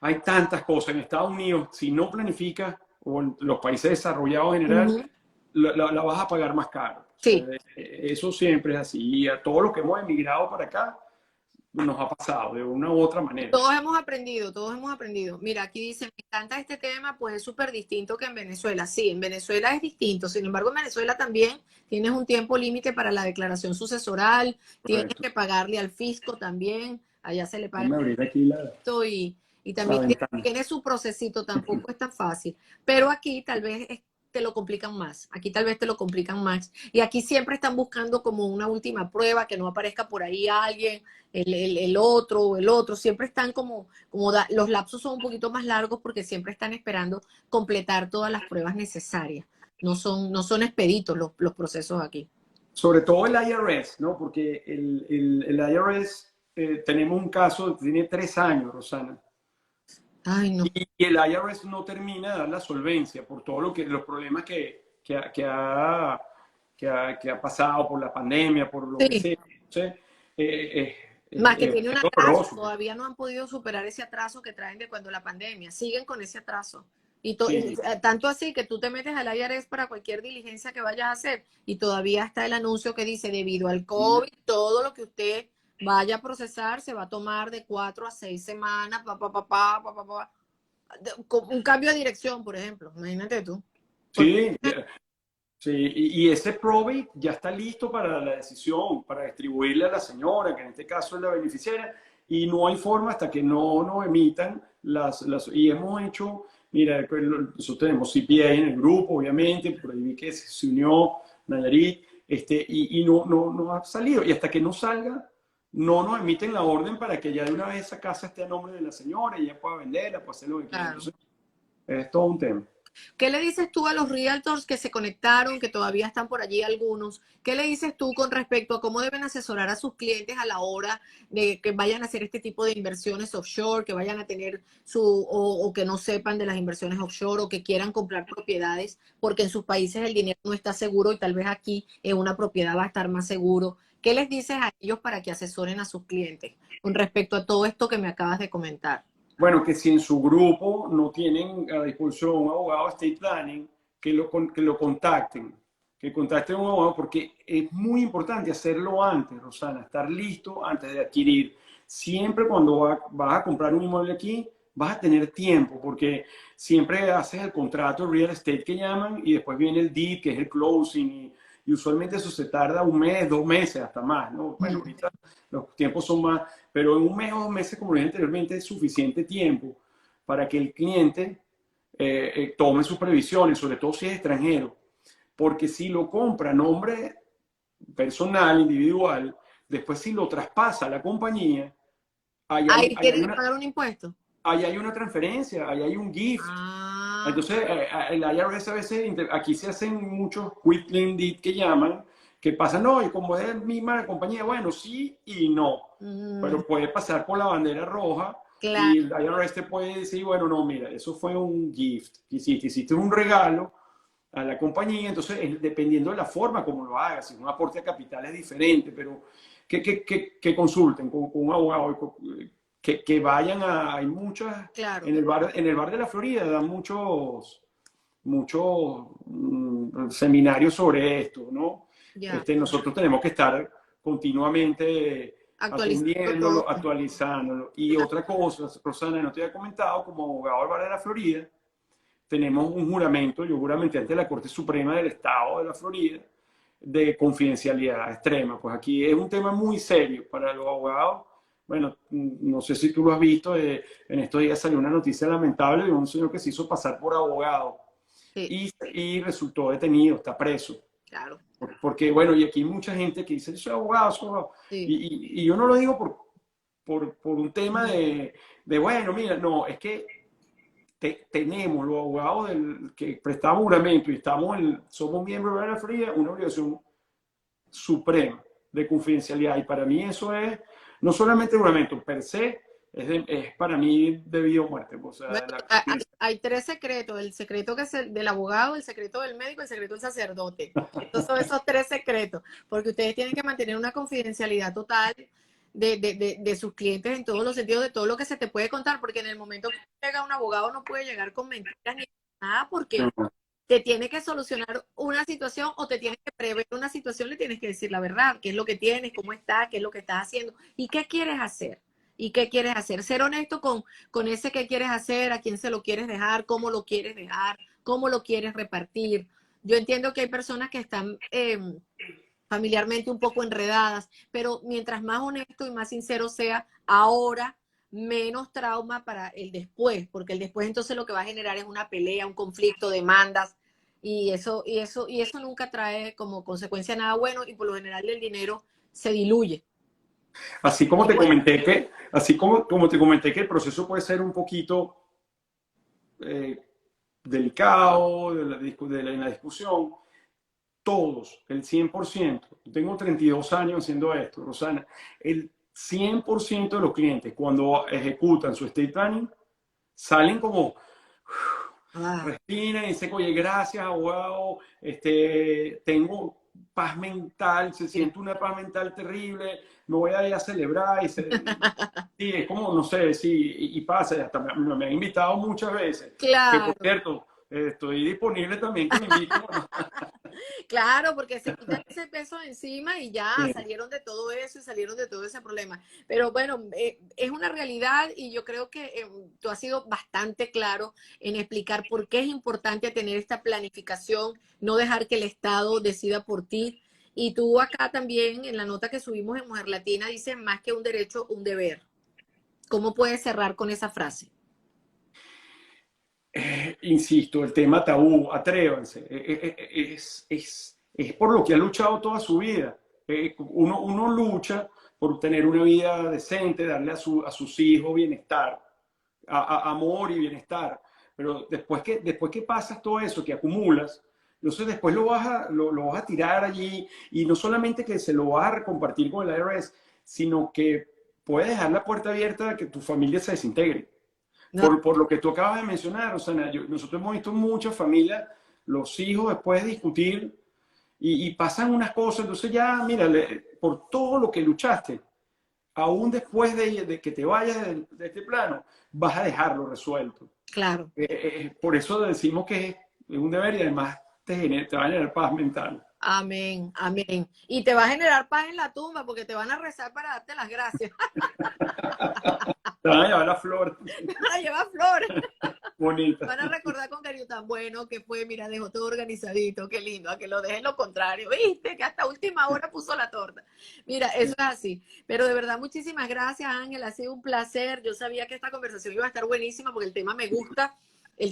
hay tantas cosas. En Estados Unidos, si no planificas, o en los países desarrollados en general, Ujú. la vas a pagar más caro. O sea, Sí, eso siempre es así. Y a todos los que hemos emigrado para acá, nos ha pasado de una u otra manera. todos hemos aprendido, todos hemos aprendido. Mira, aquí dice, me encanta este tema, pues es súper distinto que en Venezuela. Sí, en Venezuela es distinto. Sin embargo, en Venezuela también tienes un tiempo límite para la declaración sucesoral, tienes Correcto. que pagarle al fisco también, allá se le paga Déjame abrir aquí esto y la también ventana. tiene su procesito, tampoco es tan fácil. Pero aquí tal vez te lo complican más, aquí tal vez te lo complican más. Y aquí siempre están buscando como una última prueba, que no aparezca por ahí alguien, el otro o el otro. Siempre están los lapsos son un poquito más largos porque siempre están esperando completar todas las pruebas necesarias. No son expeditos los procesos aquí. Sobre todo el IRS, ¿no? Porque el IRS, tenemos un caso, tiene 3 años, Rosana. Ay, no. Y el IRS no termina de dar la solvencia por todo los problemas que ha pasado por la pandemia, por lo que Sí. sea. Entonces, Más que tiene un es atraso, doloroso. todavía no han podido superar ese atraso que traen de cuando la pandemia, siguen con ese atraso. Sí, Tanto así que tú te metes al IRS para cualquier diligencia que vayas a hacer y todavía está el anuncio que dice, debido al COVID, todo lo que usted vaya a procesar se va a tomar de 4 a 6 semanas, con un cambio de dirección, por ejemplo, imagínate tú. Porque sí, sí. Y ese probate ya está listo para la decisión, para distribuirle a la señora, que en este caso es la beneficiaria, y no hay forma hasta que no nos emitan y hemos hecho, mira, pues, nosotros tenemos CPA en el grupo, obviamente, por ahí vi que se unió Nayarit, y no ha salido, y hasta que no salga, no nos emiten la orden para que ya de una vez esa casa esté a nombre de la señora y ella pueda venderla, pueda hacer lo que quiera. claro. Entonces, es todo un tema. ¿Qué le dices tú a los realtors que se conectaron, que todavía están por allí algunos? ¿Qué le dices tú con respecto a cómo deben asesorar a sus clientes a la hora de que vayan a hacer este tipo de inversiones offshore, que vayan a tener o que no sepan de las inversiones offshore o que quieran comprar propiedades porque en sus países el dinero no está seguro y tal vez aquí en una propiedad va a estar más seguro? ¿Qué les dices a ellos para que asesoren a sus clientes con respecto a todo esto que me acabas de comentar? Bueno, que si en su grupo no tienen a disposición un abogado de estate planning, que lo contacten, que contacten a un abogado, porque es muy importante hacerlo antes, Rosana, estar listo antes de adquirir. Siempre cuando vas a comprar un inmueble aquí, vas a tener tiempo, porque siempre haces el contrato de real estate que llaman y después viene el deed, que es el closing, y usualmente eso se tarda 1 mes, 2 meses, hasta más, ¿no? Bueno, ahorita los tiempos son más, pero en 1 mes o 2 meses, como dije anteriormente, es suficiente tiempo para que el cliente tome sus previsiones, sobre todo si es extranjero, porque si lo compra a nombre personal, individual, después si lo traspasa a la compañía, ahí hay, Ahí tienen que pagar un impuesto. ahí hay una transferencia, ahí hay un gift. Ah, Entonces, el IRS a veces, aquí se hacen muchos quick claim deed que llaman, que pasan, no, y como es misma la compañía, bueno, sí y no, mm, pero puede pasar por la bandera roja y claro, el IRS te puede decir, bueno, no, mira, eso fue un gift que hiciste un regalo a la compañía, entonces dependiendo de la forma como lo hagas, si es un aporte a capital es diferente, pero que consulten con un abogado, que vayan hay muchas, claro, en el bar de la Florida dan muchos seminarios sobre esto, ¿no? ya, Nosotros tenemos que estar continuamente actualizando todo. atendiéndolo, actualizándolo. Y otra cosa, Rosana, no te había comentado, como abogado del bar de la Florida, tenemos un juramento, yo juramenté ante la Corte Suprema del Estado de la Florida, de confidencialidad extrema. Pues aquí es un tema muy serio para los abogados. Bueno, no sé si tú lo has visto, en estos días salió una noticia lamentable de un señor que se hizo pasar por abogado Sí. y resultó detenido, está preso. claro, Porque, bueno, y aquí hay mucha gente que dice, soy abogado, soy abogado. sí. Y yo no lo digo por un tema bueno, mira, no, es que tenemos los abogados que prestamos juramento y somos miembros de la fría, una obligación suprema de confidencialidad. Y para mí eso es, no solamente el juramento per se, es para mí de vida o muerte. O Bueno, sea, la hay tres secretos, el secreto que es el del abogado, el secreto del médico, el secreto del sacerdote. Estos son esos tres secretos, porque ustedes tienen que mantener una confidencialidad total de sus clientes en todos los sentidos, de todo lo que se te puede contar, porque en el momento que llega un abogado no puede llegar con mentiras ni nada, porque te tiene que solucionar una situación o te tiene que prever una situación, le tienes que decir la verdad, qué es lo que tienes, cómo está, qué es lo que estás haciendo y qué quieres hacer. ¿Y qué quieres hacer? Ser honesto con ese que quieres hacer, a quién se lo quieres dejar, cómo lo quieres dejar, cómo lo quieres repartir. Yo entiendo que hay personas que están familiarmente un poco enredadas, pero mientras más honesto y más sincero sea, ahora menos trauma para el después, porque el después entonces lo que va a generar es una pelea, un conflicto, demandas, y eso nunca trae como consecuencia nada bueno, y por lo general el dinero se diluye. Así como Y te bueno, comenté que, como te comenté que el proceso puede ser un poquito eh, delicado en la discusión, todos, el 100%, tengo 32 años haciendo esto, Rosana, el 100% de los clientes cuando ejecutan su estate planning salen como ah, respiran y dicen, oye, gracias, abogado, tengo paz mental, se sí. siente una paz mental terrible, me voy a ir a celebrar sí, es como, no sé, sí, y pasa, hasta me han invitado muchas veces, que por Claro, cierto, estoy disponible también que me inviten. claro, porque se quitan ese peso de encima y ya Sí. salieron de todo eso y salieron de todo ese problema. Pero bueno, es una realidad y yo creo que tú has sido bastante claro en explicar por qué es importante tener esta planificación, no dejar que el Estado decida por ti. Y tú acá también, en la nota que subimos en Mujer Latina, dices más que un derecho, un deber. ¿Cómo puedes cerrar con esa frase? Insisto, el tema tabú, atrévanse, es por lo que ha luchado toda su vida. Uno lucha por tener una vida decente, darle a sus hijos bienestar, amor y bienestar. Pero después que pasas todo eso, que acumulas, entonces después lo vas a tirar allí y no solamente que se lo vas a compartir con el IRS, sino que puedes dejar la puerta abierta a que tu familia se desintegre. No, Por lo que tú acabas de mencionar, o sea, nosotros hemos visto muchas familias, los hijos después de discutir y pasan unas cosas, entonces ya, mira, por todo lo que luchaste, aún después de que te vayas de este plano, vas a dejarlo resuelto. claro. Por eso decimos que es un deber y además te va a generar paz mental. Amén, amén. Y te va a generar paz en la tumba porque te van a rezar para darte las gracias. Te van a llevar la flor Me van a llevar flores. bonita. Van a recordar con cariño tan bueno que fue, mira, dejó todo organizadito, qué lindo, a que lo dejen lo contrario, viste, que hasta última hora puso la torta. Mira, eso es así. Pero de verdad, muchísimas gracias, Ángel, ha sido un placer. Yo sabía que esta conversación iba a estar buenísima porque el tema me gusta y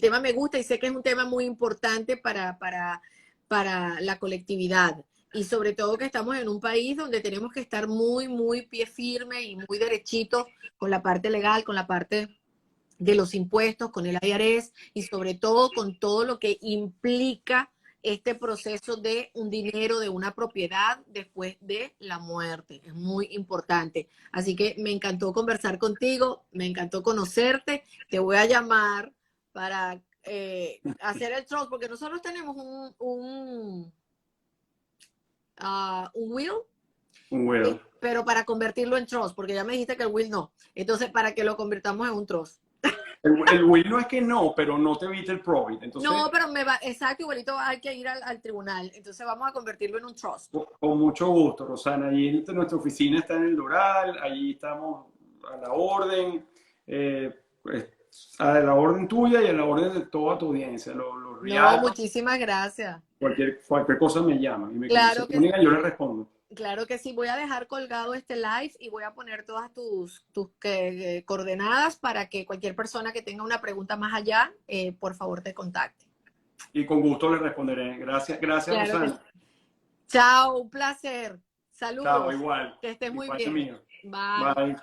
sé que es un tema muy importante para la colectividad. Y sobre todo que estamos en un país donde tenemos que estar muy, muy pie firme y muy derechito con la parte legal, con la parte de los impuestos, con el IRS y sobre todo con todo lo que implica este proceso de un dinero, de una propiedad después de la muerte. Es muy importante. Así que me encantó conversar contigo, me encantó conocerte. Te voy a llamar para hacer el trust, porque nosotros tenemos un will, Bueno, pero para convertirlo en trust, porque ya me dijiste que el will no. Entonces, para que lo convirtamos en un trust. el will no es que no, pero no te evita el profit. No, Entonces, pero me va, exacto, igualito hay que ir al tribunal. Entonces vamos a convertirlo en un trust. con mucho gusto, Rosana. Allí nuestra oficina está en el Doral, allí estamos a la orden, pues, a la orden tuya y a la orden de toda tu audiencia. Los No, realtors, muchísimas gracias. cualquier cosa me llaman y se Claro que, comunican, yo les respondo. claro que sí. Voy a dejar colgado este live y voy a poner todas tus coordenadas para que cualquier persona que tenga una pregunta más allá, por favor, te contacte. Y con gusto les responderé. Gracias, Claro que sí. Rosana. Chao, un placer. Chao, Saludos. igual. Que estés muy Igual bien. mío. Bye. Bye.